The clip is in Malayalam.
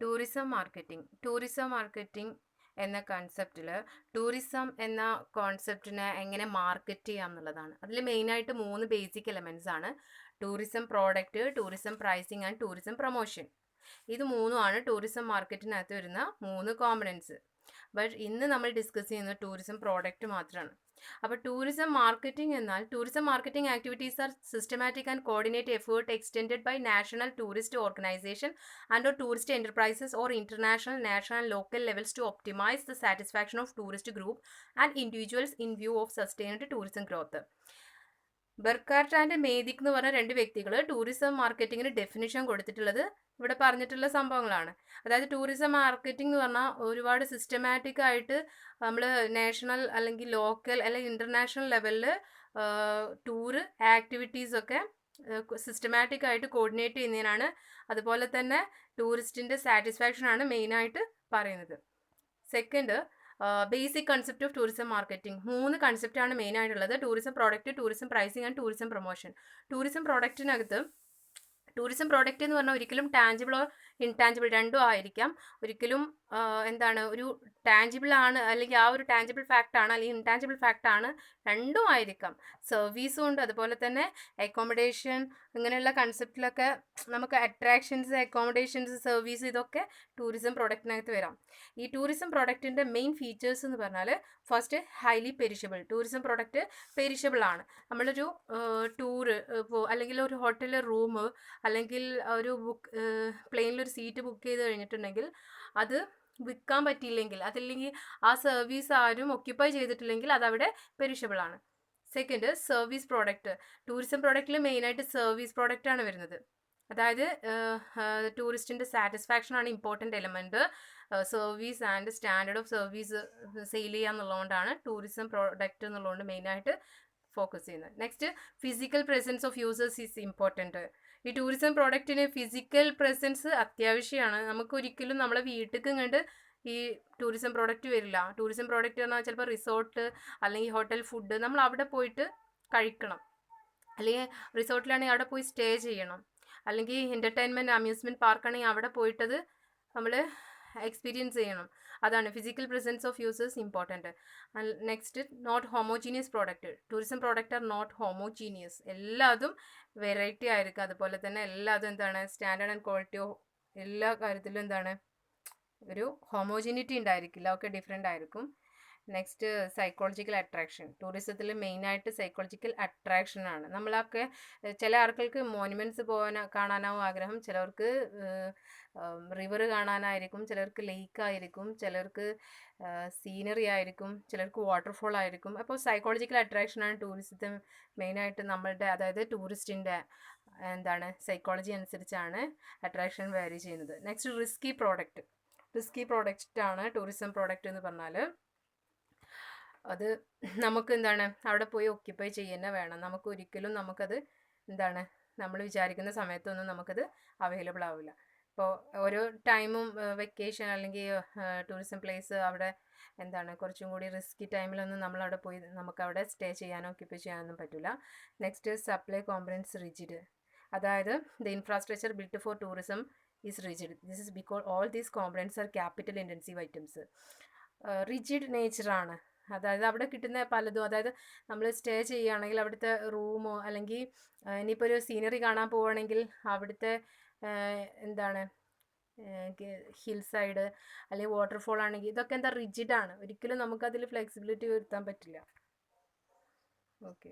ടൂറിസം മാർക്കറ്റിംഗ് എന്ന കൺസെപ്റ്റിൽ ടൂറിസം എന്ന കോൺസെപ്റ്റിനെ എങ്ങനെ മാർക്കറ്റ് ചെയ്യാം എന്നുള്ളതാണ്. അതിൽ മെയിനായിട്ട് 3 ബേസിക് എലമെൻറ്റ്സ് ആണ്: tourism product, tourism pricing and tourism promotion. ഇത് മൂന്നുമാണ് ടൂറിസം മാർക്കറ്റിനകത്ത് വരുന്ന 3 കോമ്പണൻസ്. ബട്ട് ഇന്ന് നമ്മൾ ഡിസ്കസ് ചെയ്യുന്നത് ടൂറിസം പ്രോഡക്റ്റ് മാത്രമാണ്. അപ്പോൾ ടൂറിസം മാർക്കറ്റിംഗ് എന്നാൽ tourism marketing activities are systematic and coordinate effort extended by national tourist organisation and or tourist enterprises or international, national and local levels to optimise the satisfaction of tourist group and individuals in view of sustained tourism growth. Burkart and Medlik എന്ന് പറഞ്ഞ 2 വ്യക്തികൾ ടൂറിസം മാർക്കറ്റിങ്ങിന് ഡെഫിനിഷൻ കൊടുത്തിട്ടുള്ളത് ഇവിടെ പറഞ്ഞിട്ടുള്ള സംഭവങ്ങളാണ്. അതായത് ടൂറിസം മാർക്കറ്റിംഗ് എന്ന് പറഞ്ഞാൽ ഒരുപാട് സിസ്റ്റമാറ്റിക് ആയിട്ട് നമ്മൾ നാഷണൽ അല്ലെങ്കിൽ ലോക്കൽ അല്ലെങ്കിൽ ഇൻ്റർനാഷണൽ ലെവലിൽ ടൂറ് ആക്ടിവിറ്റീസൊക്കെ സിസ്റ്റമാറ്റിക് ആയിട്ട് കോർഡിനേറ്റ് ചെയ്യുന്നതിനാണ്. അതുപോലെ തന്നെ ടൂറിസ്റ്റിൻ്റെ സാറ്റിസ്ഫാക്ഷനാണ് മെയിനായിട്ട് പറയുന്നത്. Second, basic concept of tourism marketing. 3 കൺസെപ്റ്റാണ് മെയിൻ ആയിട്ടുള്ളത്: tourism product, tourism pricing and tourism promotion. Tourism പ്രോഡക്റ്റിനകത്ത് ടൂറിസം പ്രോഡക്റ്റ് എന്ന് പറഞ്ഞാൽ ഒരിക്കലും ടാഞ്ചിബിൾ ഓർ ഇൻടാഞ്ചിബിൾ രണ്ടും ആയിരിക്കാം. ഒരിക്കലും ഒരു ടാഞ്ചിബിൾ ആണ് അല്ലെങ്കിൽ ആ ഒരു ടാഞ്ചിബിൾ ഫാക്റ്റ് ആണ്, അല്ലെങ്കിൽ ഇൻടാഞ്ചിബിൾ ഫാക്റ്റ് ആണ്, രണ്ടും ആയിരിക്കാം. സർവീസും ഉണ്ട്, അതുപോലെ തന്നെ അക്കോമഡേഷൻ, ഇങ്ങനെയുള്ള കൺസെപ്റ്റിലൊക്കെ നമുക്ക് അട്രാക്ഷൻസ്, അക്കോമഡേഷൻസ്, സർവീസ്, ഇതൊക്കെ ടൂറിസം പ്രോഡക്റ്റിനകത്ത് വരാം. ഈ ടൂറിസം പ്രോഡക്റ്റിൻ്റെ മെയിൻ ഫീച്ചേഴ്സ് എന്ന് പറഞ്ഞാൽ first, highly perishable. Tourism product perishable ആണ്. നമ്മളൊരു ടൂറ് അല്ലെങ്കിൽ ഒരു ഹോട്ടലിലെ റൂം അല്ലെങ്കിൽ ഒരു പ്ലെയിനിലൊരു സീറ്റ് ബുക്ക് ചെയ്ത് കഴിഞ്ഞിട്ടുണ്ടെങ്കിൽ അത് വിൽക്കാൻ പറ്റിയില്ലെങ്കിൽ, അതല്ലെങ്കിൽ ആ സർവീസ് ആരും ഒക്യുപ്പൈ ചെയ്തിട്ടില്ലെങ്കിൽ അതവിടെ പെരിഷബിൾ ആണ്. Second, service product. ടൂറിസം പ്രോഡക്റ്റിൽ മെയിനായിട്ട് സർവീസ് പ്രോഡക്റ്റ് ആണ് വരുന്നത്. അതായത് ടൂറിസ്റ്റിൻ്റെ സാറ്റിസ്ഫാക്ഷൻ ആണ് important element. Service and standard of service sale ചെയ്യുക എന്നുള്ളതുകൊണ്ടാണ് ടൂറിസം പ്രോഡക്റ്റ് എന്നുള്ളതുകൊണ്ട് മെയിനായിട്ട് ഫോക്കസ് ചെയ്യുന്നത്. Next, physical presence of users is important. ഈ ടൂറിസം പ്രോഡക്റ്റിന് ഫിസിക്കൽ പ്രസൻസ് അത്യാവശ്യമാണ്. നമുക്കൊരിക്കലും നമ്മളെ വീട്ടിലേക്ക് ഇങ്ങോട്ട് ഈ ടൂറിസം പ്രോഡക്റ്റ് വരില്ല. ടൂറിസം പ്രോഡക്റ്റ് പറഞ്ഞാൽ ചിലപ്പോൾ റിസോർട്ട് അല്ലെങ്കിൽ ഹോട്ടൽ ഫുഡ് നമ്മൾ അവിടെ പോയിട്ട് കഴിക്കണം, അല്ലെങ്കിൽ റിസോർട്ടിലാണെങ്കിൽ അവിടെ പോയി സ്റ്റേ ചെയ്യണം, അല്ലെങ്കിൽ എൻ്റർടൈൻമെൻറ്റ് അമ്യൂസ്മെൻറ്റ് പാർക്കാണെങ്കിൽ അവിടെ പോയിട്ടത് നമ്മൾ എക്സ്പീരിയൻസ് ചെയ്യണം. അതാണ് physical presence of users important. Next, not homogeneous product. Tourism product are not homogeneous. എല്ലാതും വെറൈറ്റി ആയിരിക്കും. അതുപോലെ തന്നെ എല്ലാതും എന്താണ്, സ്റ്റാൻഡേർഡ് ആൻഡ് ക്വാളിറ്റി എല്ലാ കാര്യത്തിലും എന്താണ്, ഒരു ഹോമോജിനിറ്റി ഉണ്ടായിരിക്കില്ല, ഒക്കെ ഡിഫറെൻ്റ് ആയിരിക്കും. Next, psychological attraction. ടൂറിസത്തിൽ മെയിനായിട്ട് സൈക്കോളജിക്കൽ അട്രാക്ഷനാണ്. നമ്മളൊക്കെ ചില ആൾക്കാർക്ക് മോണുമെൻറ്റ്സ് കാണാനാവും ആഗ്രഹം, ചിലർക്ക് റിവർ കാണാനായിരിക്കും, ചിലർക്ക് ലേക്ക് ആയിരിക്കും, ചിലർക്ക് സീനറി ആയിരിക്കും, ചിലർക്ക് വാട്ടർഫോൾ ആയിരിക്കും. അപ്പോൾ സൈക്കോളജിക്കൽ അട്രാക്ഷനാണ് ടൂറിസത്തെ മെയിനായിട്ട് നമ്മളുടെ, അതായത് ടൂറിസ്റ്റിൻ്റെ എന്താണ് സൈക്കോളജി അനുസരിച്ചാണ് അട്രാക്ഷൻ വാരി ചെയ്യുന്നത്. നെക്സ്റ്റ്, റിസ്കി പ്രോഡക്റ്റാണ് ടൂറിസം പ്രോഡക്റ്റ് എന്ന് പറഞ്ഞാൽ. അത് നമുക്ക് എന്താണ് അവിടെ പോയി ഒക്യുപ്പൈ ചെയ്യുന്ന വേണം. നമുക്ക് ഒരിക്കലും നമുക്കത് എന്താണ് നമ്മൾ വിചാരിക്കുന്ന സമയത്തൊന്നും നമുക്കത് അവൈലബിൾ ആവില്ല. ഇപ്പോൾ ഓരോ ടൈമും വെക്കേഷൻ അല്ലെങ്കിൽ ടൂറിസം പ്ലേസ് അവിടെ എന്താണ് കുറച്ചും കൂടി റിസ്കി ടൈമിലൊന്നും നമ്മളവിടെ പോയി നമുക്കവിടെ സ്റ്റേ ചെയ്യാനോ ഒക്യുപ്പൈ ചെയ്യാനൊന്നും പറ്റില്ല. Next, supply components rigid. അതായത് the infrastructure built for tourism is rigid. This is because all these components are capital intensive items. Rigid നേച്ചറാണ്. അതായത് അവിടെ കിട്ടുന്ന പലതും, അതായത് നമ്മൾ സ്റ്റേ ചെയ്യുകയാണെങ്കിൽ അവിടുത്തെ റൂമോ അല്ലെങ്കിൽ ഇനിയിപ്പോൾ ഒരു സീനറി കാണാൻ പോവുകയാണെങ്കിൽ അവിടുത്തെ എന്താണ് ഹിൽ സൈഡ് അല്ലെങ്കിൽ വാട്ടർഫോൾ ആണെങ്കിൽ ഇതൊക്കെ എന്താ റിജിഡാണ്. ഒരിക്കലും നമുക്കതിൽ ഫ്ലെക്സിബിലിറ്റി വരുത്താൻ പറ്റില്ല. ഓക്കെ.